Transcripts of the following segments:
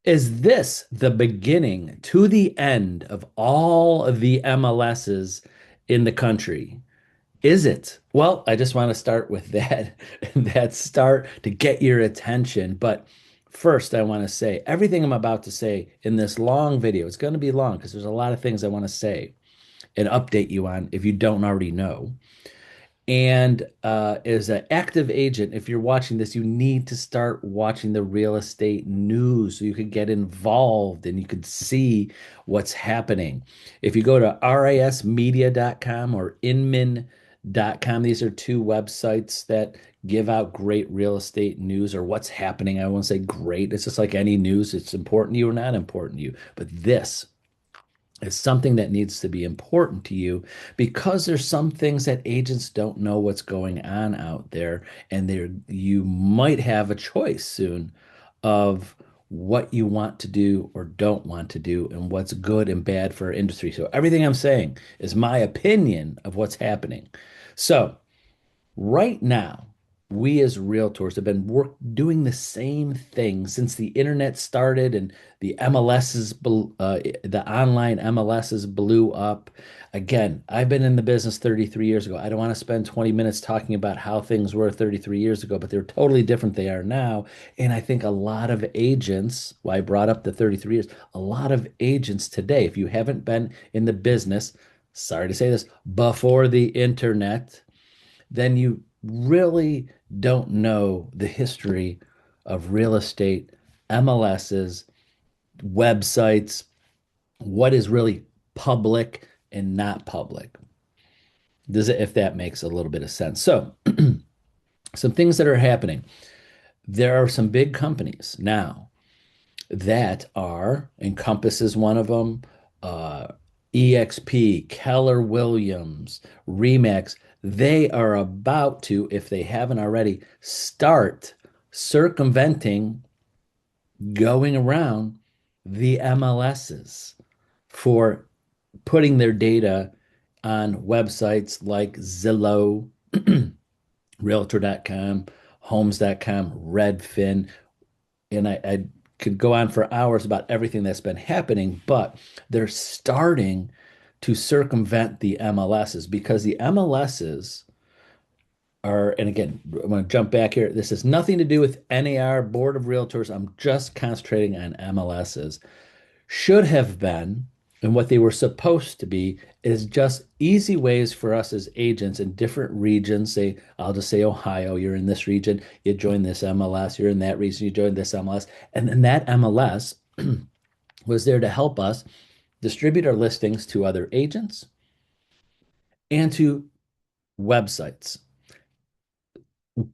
Is this the beginning to the end of all of the MLSs in the country? Is it? Well, I just want to start with that, that start to get your attention. But first, I want to say everything I'm about to say in this long video, it's going to be long because there's a lot of things I want to say and update you on if you don't already know. And as an active agent, if you're watching this, you need to start watching the real estate news so you can get involved and you can see what's happening. If you go to rismedia.com or inman.com, these are two websites that give out great real estate news or what's happening. I won't say great, it's just like any news, it's important to you or not important to you. But this is something that needs to be important to you because there's some things that agents don't know what's going on out there, and there you might have a choice soon of what you want to do or don't want to do and what's good and bad for our industry. So everything I'm saying is my opinion of what's happening. So right now, we as realtors have been doing the same thing since the internet started and the MLSs, the online MLSs blew up. Again, I've been in the business 33 years ago. I don't want to spend 20 minutes talking about how things were 33 years ago, but they're totally different they are now. And I think a lot of agents, why I brought up the 33 years, a lot of agents today, if you haven't been in the business, sorry to say this, before the internet, then you really don't know the history of real estate, MLSs, websites, what is really public and not public. Does it, if that makes a little bit of sense? So, some things that are happening. There are some big companies now that are Encompass is one of them, uh, EXP, Keller Williams, Remax. They are about to, if they haven't already, start circumventing going around the MLSs for putting their data on websites like Zillow, Realtor.com, Homes.com, Redfin, and I could go on for hours about everything that's been happening, but they're starting to circumvent the MLSs because the MLSs are, and again, I'm going to jump back here. This has nothing to do with NAR, Board of Realtors. I'm just concentrating on MLSs. Should have been, and what they were supposed to be, is just easy ways for us as agents in different regions. Say, I'll just say Ohio, you're in this region, you join this MLS, you're in that region, you join this MLS. And then that MLS was there to help us distribute our listings to other agents and to websites,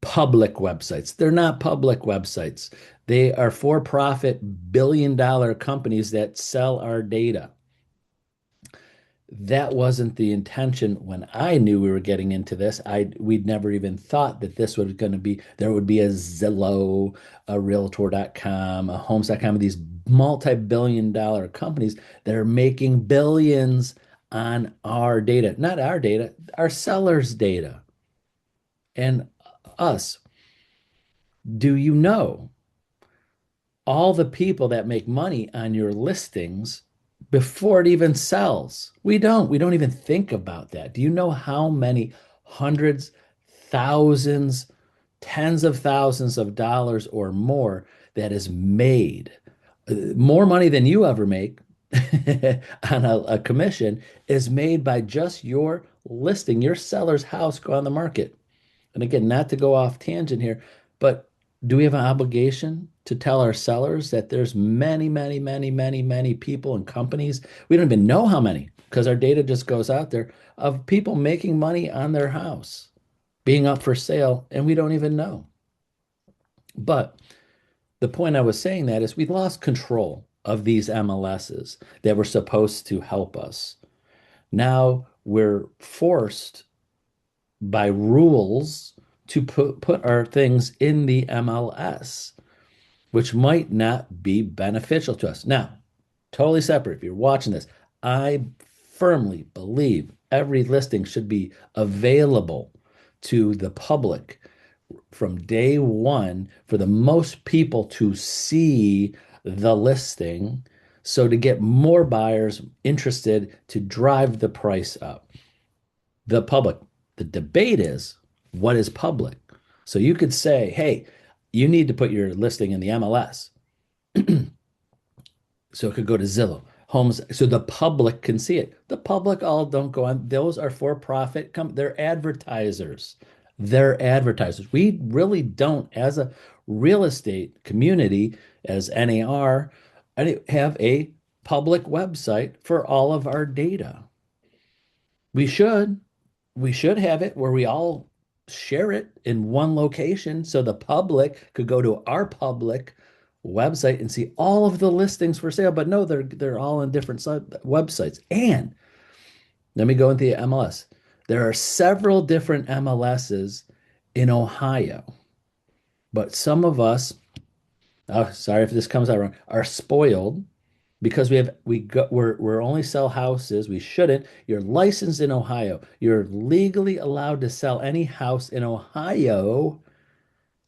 public websites. They're not public websites. They are for-profit billion-dollar companies that sell our data. That wasn't the intention when I knew we were getting into this. We'd never even thought that this was going to be there would be a Zillow, a Realtor.com, a Homes.com, these multi-billion dollar companies that are making billions on our data, not our data, our sellers' data and us. Do you know all the people that make money on your listings before it even sells? We don't. We don't even think about that. Do you know how many hundreds, thousands, tens of thousands of dollars or more that is made? More money than you ever make on a commission is made by just your listing, your seller's house go on the market. And again, not to go off tangent here, but do we have an obligation to tell our sellers that there's many, many, many, many, many people and companies? We don't even know how many because our data just goes out there of people making money on their house, being up for sale, and we don't even know. But the point I was saying that is we lost control of these MLSs that were supposed to help us. Now we're forced by rules to put our things in the MLS, which might not be beneficial to us. Now, totally separate. If you're watching this, I firmly believe every listing should be available to the public from day one for the most people to see the listing. So to get more buyers interested to drive the price up. The public, the debate is what is public? So you could say, hey, you need to put your listing in the MLS. So it could go to Zillow, Homes, so the public can see it. The public all don't go on. Those are for profit. They're advertisers. They're advertisers. We really don't, as a real estate community, as NAR, have a public website for all of our data. We should. We should have it where we all share it in one location so the public could go to our public website and see all of the listings for sale. But no, they're all on different websites. And let me go into the MLS. There are several different MLSs in Ohio, but some of us, oh, sorry if this comes out wrong, are spoiled because we're only sell houses. We shouldn't. You're licensed in Ohio. You're legally allowed to sell any house in Ohio,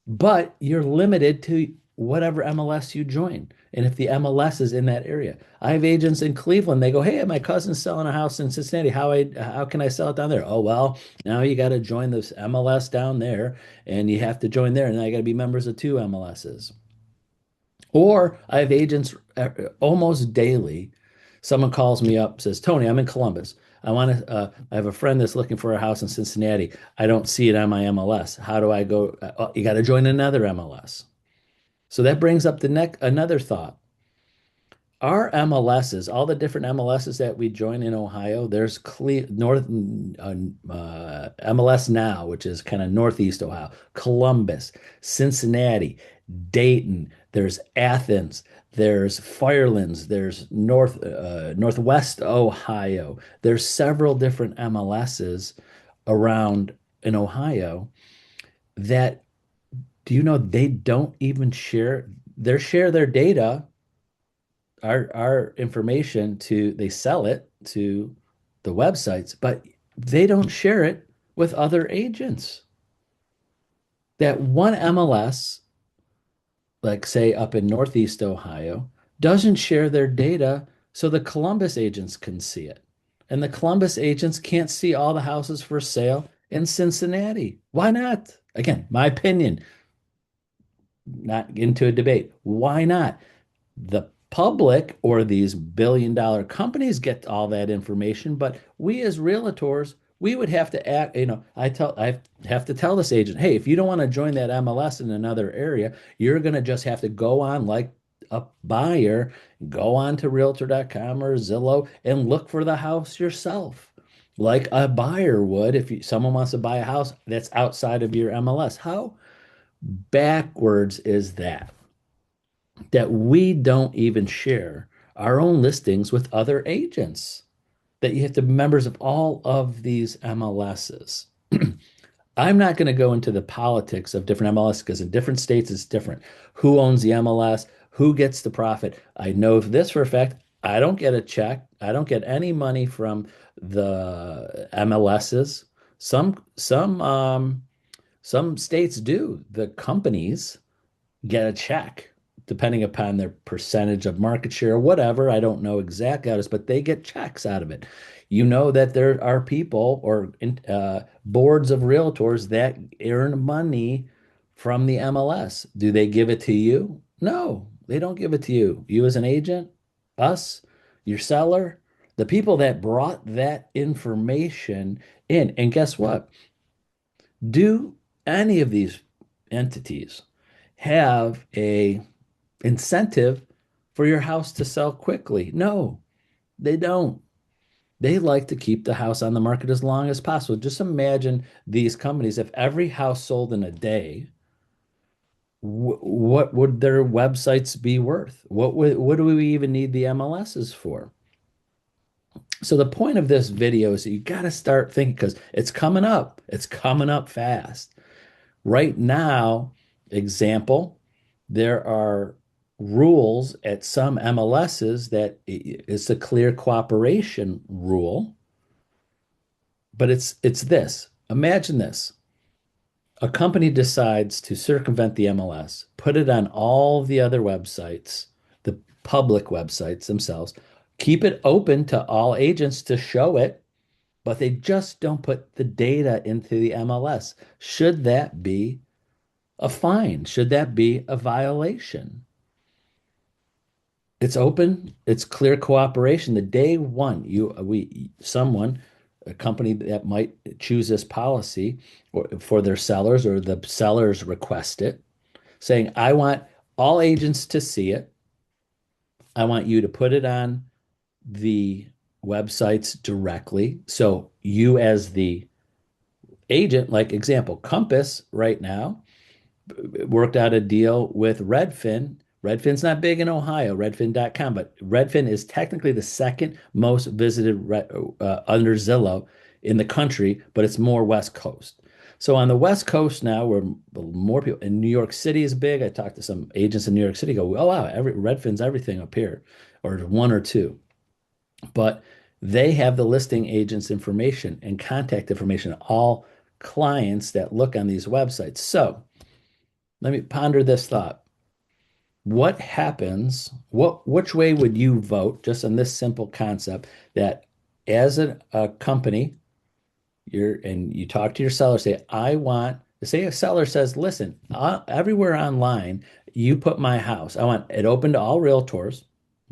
but you're limited to whatever MLS you join. And if the MLS is in that area, I have agents in Cleveland. They go, "Hey, my cousin's selling a house in Cincinnati. How can I sell it down there?" Oh, well, now you got to join this MLS down there, and you have to join there, and now you got to be members of two MLSs. Or I have agents almost daily. Someone calls me up, says, Tony, I'm in Columbus. I have a friend that's looking for a house in Cincinnati. I don't see it on my MLS. How do I go? Oh, you got to join another MLS. So that brings up another thought. Our MLSs, all the different MLSs that we join in Ohio, there's MLS Now, which is kind of Northeast Ohio, Columbus, Cincinnati, Dayton, there's Athens, there's Firelands, there's Northwest Ohio. There's several different MLSs around in Ohio that, do you know, they don't even share their data, our information, to they sell it to the websites, but they don't share it with other agents. That one MLS, like say up in Northeast Ohio, doesn't share their data so the Columbus agents can see it. And the Columbus agents can't see all the houses for sale in Cincinnati. Why not? Again, my opinion, not into a debate. Why not? The public or these billion-dollar companies get all that information, but we as realtors, we would have to act, I have to tell this agent, hey, if you don't want to join that MLS in another area, you're going to just have to go on like a buyer, go on to realtor.com or Zillow and look for the house yourself. Like a buyer would if someone wants to buy a house that's outside of your MLS. How backwards is that? That we don't even share our own listings with other agents, that you have to be members of all of these MLSs. I'm not going to go into the politics of different MLS because in different states it's different. Who owns the MLS? Who gets the profit? I know this for a fact. I don't get a check. I don't get any money from the MLSs. Some states do. The companies get a check depending upon their percentage of market share or whatever. I don't know exactly how it is, but they get checks out of it. You know that there are people or boards of realtors that earn money from the MLS. Do they give it to you? No, they don't give it to you. You as an agent, us, your seller, the people that brought that information in. And guess what? Do any of these entities have a incentive for your house to sell quickly? No, they don't. They like to keep the house on the market as long as possible. Just imagine these companies, if every house sold in a day, what would their websites be worth? What do we even need the MLSs for? So the point of this video is that you got to start thinking because it's coming up. It's coming up fast. Right now, example, there are rules at some MLSs that it's a clear cooperation rule, but it's this. Imagine this. A company decides to circumvent the MLS, put it on all the other websites, the public websites themselves, keep it open to all agents to show it, but they just don't put the data into the MLS. Should that be a fine? Should that be a violation? It's open, it's clear cooperation. The day one, someone, a company that might choose this policy or for their sellers or the sellers request it, saying, I want all agents to see it. I want you to put it on the websites directly. So you as the agent, like example, Compass right now worked out a deal with Redfin. Redfin's not big in Ohio, redfin.com, but Redfin is technically the second most visited under Zillow in the country, but it's more West Coast. So on the West Coast now, where more people in New York City is big. I talked to some agents in New York City, go, oh wow, Redfin's everything up here, or one or two. But they have the listing agent's information and contact information, all clients that look on these websites. So let me ponder this thought. What happens? Which way would you vote just on this simple concept that as a company, you talk to your seller, say a seller says, listen, everywhere online, you put my house. I want it open to all realtors.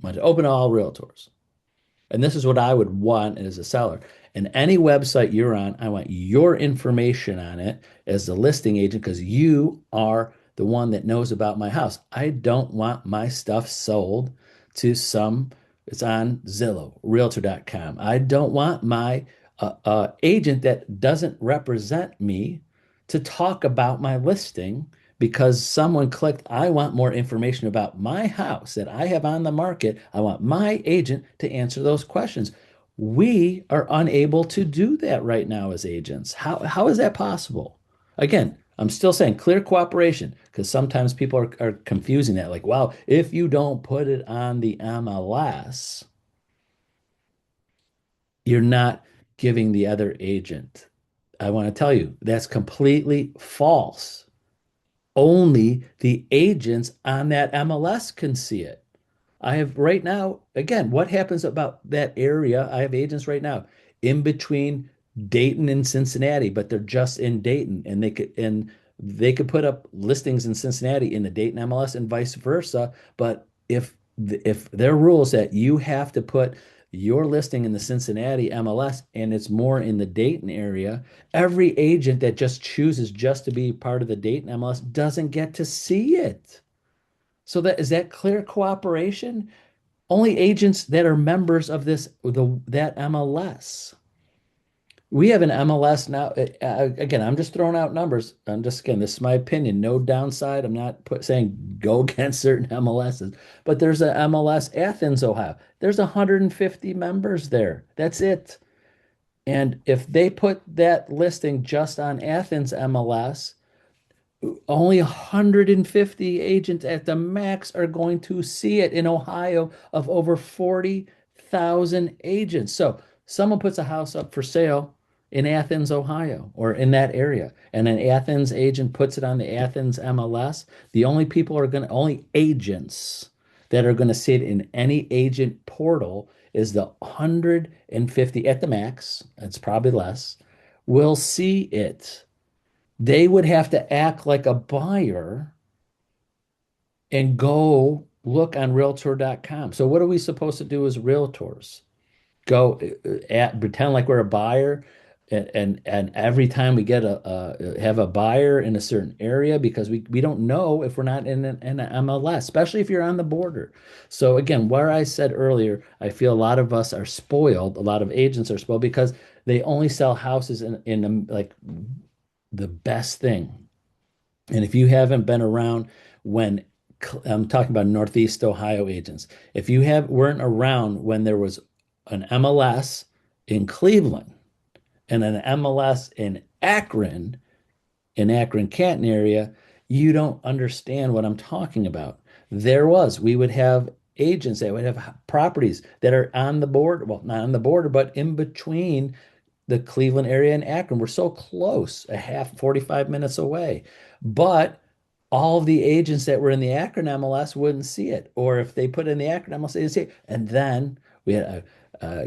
I want it open to all realtors. And this is what I would want as a seller. And any website you're on, I want your information on it as the listing agent because you are the one that knows about my house. I don't want my stuff sold to it's on Zillow, Realtor.com. I don't want my agent that doesn't represent me to talk about my listing because someone clicked, I want more information about my house that I have on the market. I want my agent to answer those questions. We are unable to do that right now as agents. How is that possible? Again, I'm still saying clear cooperation because sometimes people are confusing that. Like, wow, if you don't put it on the MLS, you're not giving the other agent. I want to tell you that's completely false. Only the agents on that MLS can see it. I have right now, again, what happens about that area? I have agents right now in between Dayton and Cincinnati, but they're just in Dayton and they could put up listings in Cincinnati in the Dayton MLS and vice versa. But if their rules that you have to put your listing in the Cincinnati MLS and it's more in the Dayton area, every agent that just chooses just to be part of the Dayton MLS doesn't get to see it. So that clear cooperation? Only agents that are members of that MLS. We have an MLS now. Again, I'm just throwing out numbers. Again, this is my opinion. No downside. I'm not saying go against certain MLSs, but there's a MLS Athens, Ohio. There's 150 members there. That's it. And if they put that listing just on Athens MLS, only 150 agents at the max are going to see it in Ohio of over 40,000 agents. So someone puts a house up for sale in Athens, Ohio, or in that area, and an Athens agent puts it on the Athens MLS. Only agents that are going to see it in any agent portal is the 150 at the max, it's probably less, will see it. They would have to act like a buyer and go look on realtor.com. So what are we supposed to do as realtors? Go pretend like we're a buyer and every time we get have a buyer in a certain area because we don't know if we're not in an MLS, especially if you're on the border. So again, where I said earlier, I feel a lot of us are spoiled, a lot of agents are spoiled because they only sell houses in like the best thing. And if you haven't been around when I'm talking about Northeast Ohio agents, if you weren't around when there was an MLS in Cleveland and an MLS in Akron Canton area, you don't understand what I'm talking about. We would have agents that would have properties that are on the border, well, not on the border, but in between the Cleveland area and Akron. We're so close, 45 minutes away. But all of the agents that were in the Akron MLS wouldn't see it. Or if they put in the Akron MLS, they didn't see it. And then we had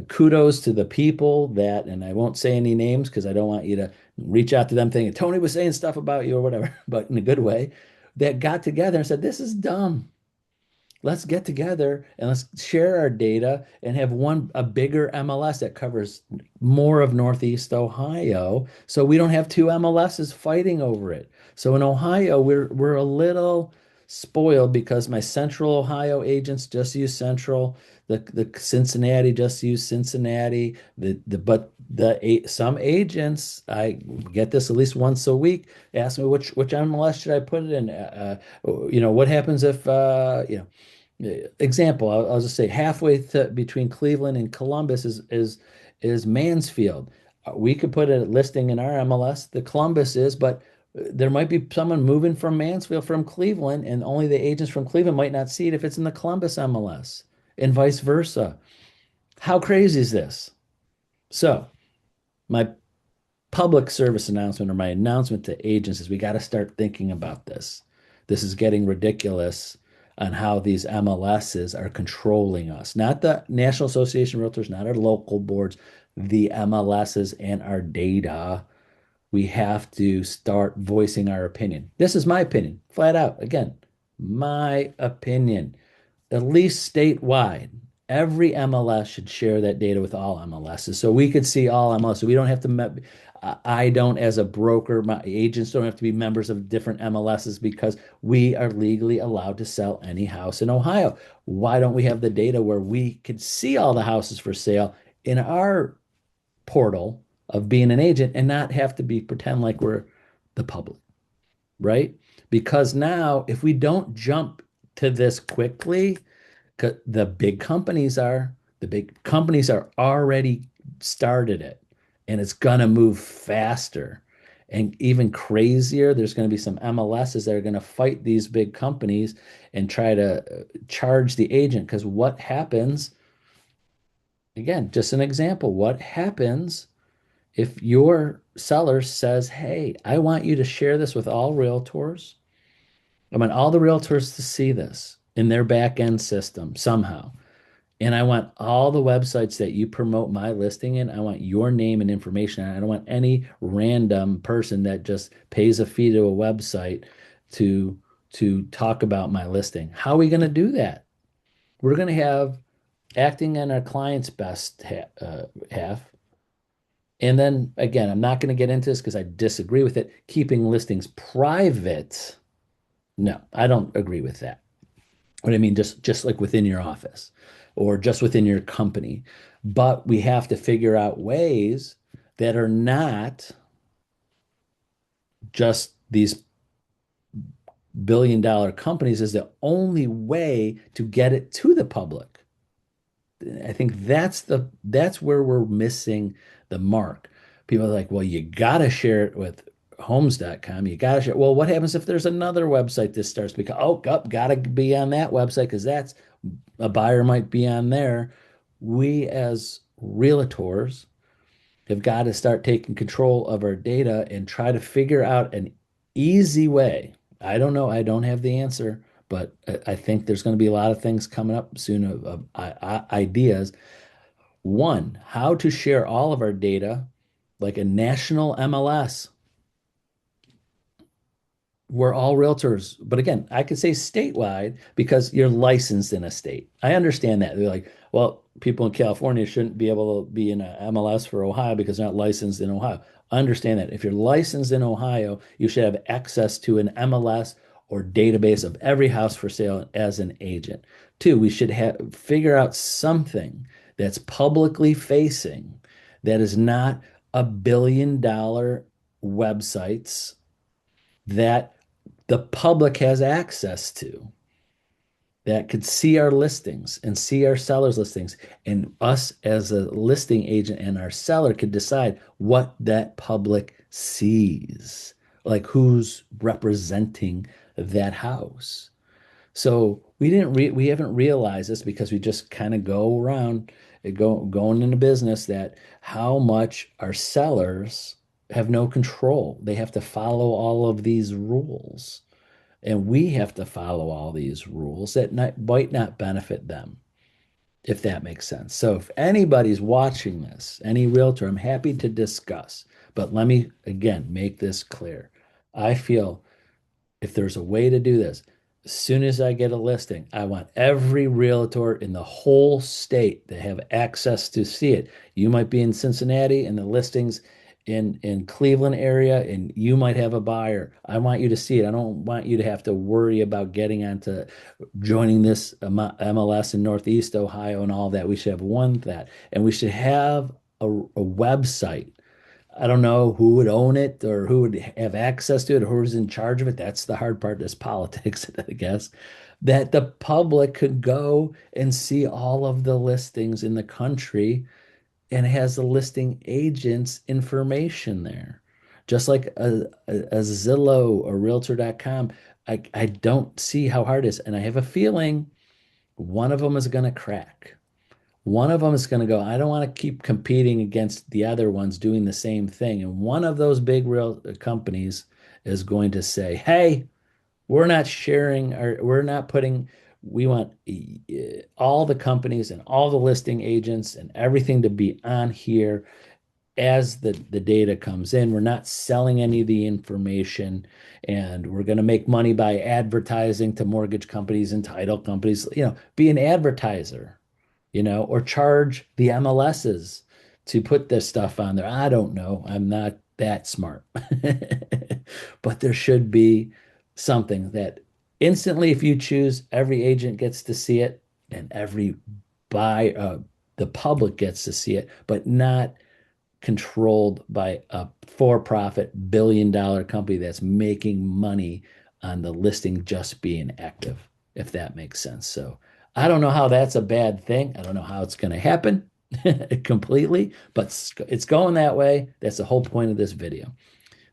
kudos to the people that, and I won't say any names because I don't want you to reach out to them thinking Tony was saying stuff about you or whatever, but in a good way, that got together and said, this is dumb. Let's get together and let's share our data and have a bigger MLS that covers more of Northeast Ohio, so we don't have two MLSs fighting over it. So in Ohio, we're a little spoiled because my Central Ohio agents just use Central, the Cincinnati just use Cincinnati. Some agents, I get this at least once a week, ask me which MLS should I put it in. What happens if example, I'll just say between Cleveland and Columbus is Mansfield. We could put a listing in our MLS. The Columbus is, but there might be someone moving from Mansfield from Cleveland, and only the agents from Cleveland might not see it if it's in the Columbus MLS, and vice versa. How crazy is this? So, my public service announcement or my announcement to agents is we got to start thinking about this. This is getting ridiculous on how these MLSs are controlling us. Not the National Association of Realtors, not our local boards, the MLSs and our data. We have to start voicing our opinion. This is my opinion, flat out. Again, my opinion, at least statewide. Every MLS should share that data with all MLSs so we could see all MLSs. We don't have to, I don't, as a broker, my agents don't have to be members of different MLSs because we are legally allowed to sell any house in Ohio. Why don't we have the data where we could see all the houses for sale in our portal of being an agent and not have to be pretend like we're the public, right? Because now, if we don't jump to this quickly, the big companies are already started it, and it's gonna move faster. And even crazier, there's going to be some MLSs that are going to fight these big companies and try to charge the agent. Because what happens, again, just an example, what happens if your seller says, hey, I want you to share this with all realtors? I want all the realtors to see this in their back end system somehow. And I want all the websites that you promote my listing in, I want your name and information. I don't want any random person that just pays a fee to a website to talk about my listing. How are we going to do that? We're going to have acting in our client's best half. And then again, I'm not going to get into this because I disagree with it. Keeping listings private. No, I don't agree with that. What I mean, just like within your office or just within your company. But we have to figure out ways that are not just these billion-dollar companies is the only way to get it to the public. I think that's where we're missing the mark. People are like, well, you gotta share it with homes.com. You gotta share. Well, what happens if there's another website that starts because gotta be on that website because that's a buyer might be on there. We as realtors have got to start taking control of our data and try to figure out an easy way. I don't know. I don't have the answer, but I think there's going to be a lot of things coming up soon of ideas. One, how to share all of our data like a national MLS. We're all realtors. But again, I could say statewide because you're licensed in a state. I understand that. They're like, well, people in California shouldn't be able to be in a MLS for Ohio because they're not licensed in Ohio. I understand that. If you're licensed in Ohio, you should have access to an MLS or database of every house for sale as an agent. Two, we should figure out something that's publicly facing that is not $1 billion websites that the public has access to that could see our listings and see our sellers' listings. And us as a listing agent and our seller could decide what that public sees, like who's representing that house. So we haven't realized this because we just kind of go around going into business that how much our sellers have no control. They have to follow all of these rules. And we have to follow all these rules that might not benefit them, if that makes sense. So if anybody's watching this, any realtor, I'm happy to discuss. But let me again make this clear. I feel if there's a way to do this, as soon as I get a listing, I want every realtor in the whole state to have access to see it. You might be in Cincinnati and the listings in Cleveland area, and you might have a buyer. I want you to see it. I don't want you to have to worry about getting onto joining this MLS in Northeast Ohio and all that. We should have one that, and we should have a website. I don't know who would own it or who would have access to it or who's in charge of it. That's the hard part, is politics, I guess. That the public could go and see all of the listings in the country and has the listing agent's information there. Just like a Zillow or Realtor.com. I don't see how hard it is. And I have a feeling one of them is going to crack. One of them is going to go, I don't want to keep competing against the other ones doing the same thing. And one of those big real companies is going to say, hey, we're not sharing, or we're not putting, we want all the companies and all the listing agents and everything to be on here as the data comes in. We're not selling any of the information, and we're going to make money by advertising to mortgage companies and title companies, be an advertiser, or charge the MLSs to put this stuff on there. I don't know. I'm not that smart. But there should be something that instantly, if you choose, every agent gets to see it and every buy the public gets to see it, but not controlled by a for-profit billion-dollar company that's making money on the listing just being active, if that makes sense. So I don't know how that's a bad thing. I don't know how it's going to happen completely, but it's going that way. That's the whole point of this video.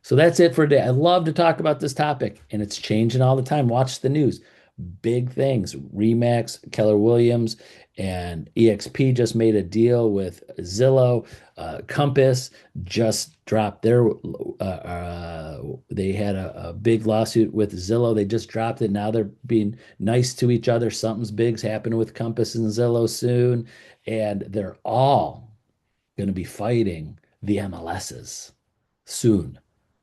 So that's it for today. I love to talk about this topic, and it's changing all the time. Watch the news. Big things. Remax, Keller Williams, and EXP just made a deal with Zillow. Compass just dropped they had a big lawsuit with Zillow. They just dropped it. Now they're being nice to each other. Something's big's happening with Compass and Zillow soon. And they're all going to be fighting the MLSs soon,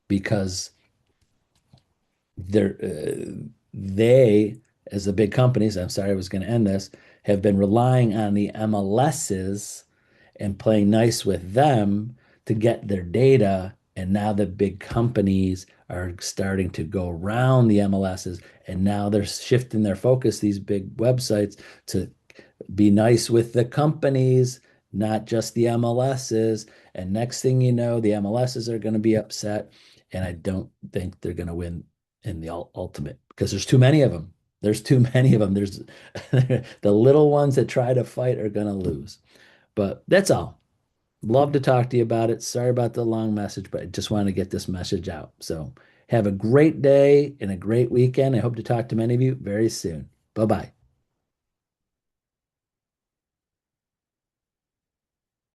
because they, as the big companies, I'm sorry, I was going to end this, have been relying on the MLSs and playing nice with them to get their data. And now the big companies are starting to go around the MLSs, and now they're shifting their focus, these big websites, to be nice with the companies, not just the MLSs. And next thing you know, the MLSs are going to be upset. And I don't think they're going to win in the ultimate, because there's too many of them. There's too many of them. There's the little ones that try to fight are going to lose. But that's all. Love to talk to you about it. Sorry about the long message, but I just wanted to get this message out. So have a great day and a great weekend. I hope to talk to many of you very soon. Bye bye.